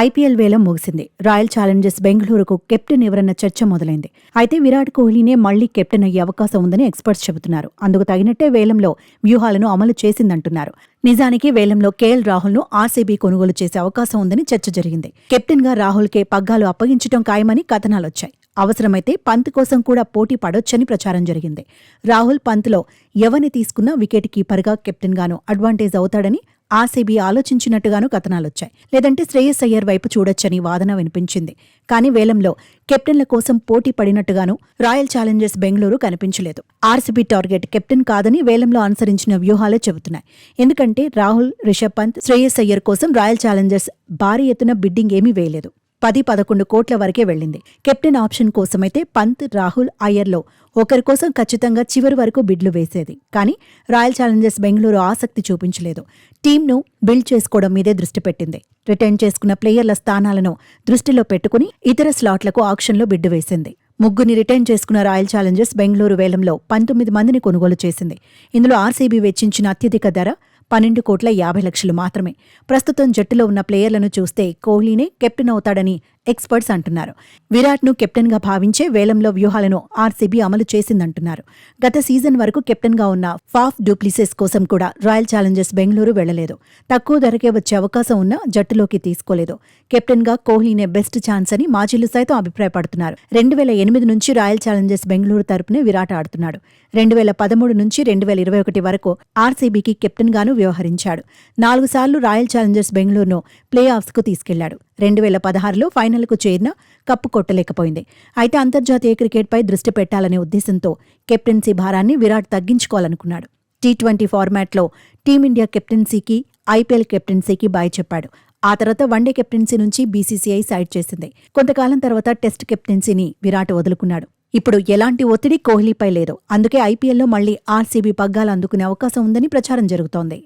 IPL వేలం ముగిసింది. Royal Challengers బెంగళూరుకు కెప్టెన్ ఎవరన్న చర్చ మొదలైంది. అయితే విరాట్ కోహ్లీనే మళ్లీ కెప్టెన్ అయ్యే అవకాశం ఉందని ఎక్స్పర్ట్స్ చెబుతున్నారు. అందుకు తగినట్టే వేలంలో వ్యూహాలను అమలు చేసిందంటున్నారు. నిజానికి వేలంలో కేఎల్ రాహుల్ను ఆర్సీబీ కొనుగోలు చేసే అవకాశం ఉందని చర్చ జరిగింది. కెప్టెన్గా రాహుల్కే పగ్గాలు అప్పగించడం ఖాయమని కథనాలొచ్చాయి. అవసరమైతే పంత్ కోసం కూడా పోటీ పడొచ్చని ప్రచారం జరిగింది. రాహుల్ పంత్లో ఎవరిని తీసుకున్నా వికెట్ కీపర్గా కెప్టెన్గాను అడ్వాంటేజ్ అవుతాడని ఆర్సీబీ ఆలోచించినట్టుగాను కథనాలొచ్చాయి. లేదంటే శ్రేయస్ అయ్యర్ వైపు చూడొచ్చని వాదన వినిపించింది. కానీ వేలంలో కెప్టెన్ల కోసం పోటీ పడినట్టుగాను రాయల్ ఛాలెంజర్స్ బెంగళూరు కనిపించలేదు. ఆర్సీబీ టార్గెట్ కెప్టెన్ కాదని వేలంలో అనుసరించిన వ్యూహాలే చెబుతున్నాయి. ఎందుకంటే రాహుల్, రిషబ్ పంత్, శ్రేయస్ అయ్యర్ కోసం రాయల్ ఛాలెంజర్స్ భారీ ఎత్తున బిడ్డింగ్ ఏమీ వేయలేదు. 10-11 కోట్ల వరకే వెళ్లింది. కెప్టెన్ ఆప్షన్ కోసమైతే పంత్, రాహుల్, అయ్యర్లో ఒకరి కోసం ఖచ్చితంగా చివరి వరకు బిడ్లు వేసేది. కానీ రాయల్ ఛాలెంజర్స్ బెంగళూరు ఆసక్తి చూపించలేదు. టీంను బిల్డ్ చేసుకోవడం మీదే దృష్టి పెట్టింది. రిటైన్ చేసుకున్న ప్లేయర్ల స్థానాలను దృష్టిలో పెట్టుకుని ఇతర స్లాట్లకు ఆక్షన్లో బిడ్డు వేసింది. ముగ్గురిని రిటైన్ చేసుకున్న రాయల్ ఛాలెంజర్స్ బెంగళూరు వేలంలో 19 మందిని కొనుగోలు చేసింది. ఇందులో ఆర్సీబీ వెచ్చించిన అత్యధిక ధర 12,50,00,000 మాత్రమే. ప్రస్తుతం జట్టులో ఉన్న ప్లేయర్లను చూస్తే కోహ్లీనే కెప్టెన్ అవుతాడని ఎక్స్పర్ట్స్ అంటున్నారు. విరాట్ను కెప్టెన్గా భావించే వేలంలో వ్యూహాలను ఆర్సీబీ అమలు చేసిందంటున్నారు. గత సీజన్ వరకు కెప్టెన్గా ఉన్న ఫాఫ్ డూప్లిసిస్ కోసం కూడా రాయల్ ఛాలెంజర్స్ బెంగళూరు వెళ్లలేదు. తక్కువ ధరకే వచ్చే అవకాశం ఉన్నా జట్టులోకి తీసుకోలేదు. కెప్టెన్గా కోహ్లీనే బెస్ట్ ఛాన్స్ అని మాజీలు సైతం అభిప్రాయపడుతున్నారు. 2008 నుంచి రాయల్ ఛాలెంజర్స్ బెంగళూరు తరపునే విరాట్ ఆడుతున్నాడు. 2013 నుంచి 2021 వరకు ఆర్సీబీకి కెప్టెన్గాను వ్యవహరించాడు. 4 సార్లు రాయల్ ఛాలెంజర్స్ బెంగళూరును ప్లే ఆఫ్స్కు తీసుకెళ్లాడు. 2016లో ఫైనల్కు చేరిన కప్పు కొట్టలేకపోయింది. అయితే అంతర్జాతీయ క్రికెట్పై దృష్టి పెట్టాలనే ఉద్దేశంతో కెప్టెన్సీ భారాన్ని విరాట్ తగ్గించుకోవాలనుకున్నాడు. టీ20 ఫార్మాట్లో టీమిండియా కెప్టెన్సీకి, ఐపీఎల్ కెప్టెన్సీకి బాయ్ చెప్పాడు. ఆ తర్వాత వన్డే కెప్టెన్సీ నుంచి బీసీసీఐ సైడ్ చేసింది. కొంతకాలం తర్వాత టెస్ట్ కెప్టెన్సీని విరాట్ వదులుకున్నాడు. ఇప్పుడు ఎలాంటి ఒత్తిడి కోహ్లీపై లేదు. అందుకే ఐపీఎల్లో మళ్లీ ఆర్సీబీ పగ్గాలు అందుకునే అవకాశం ఉందని ప్రచారం జరుగుతోంది.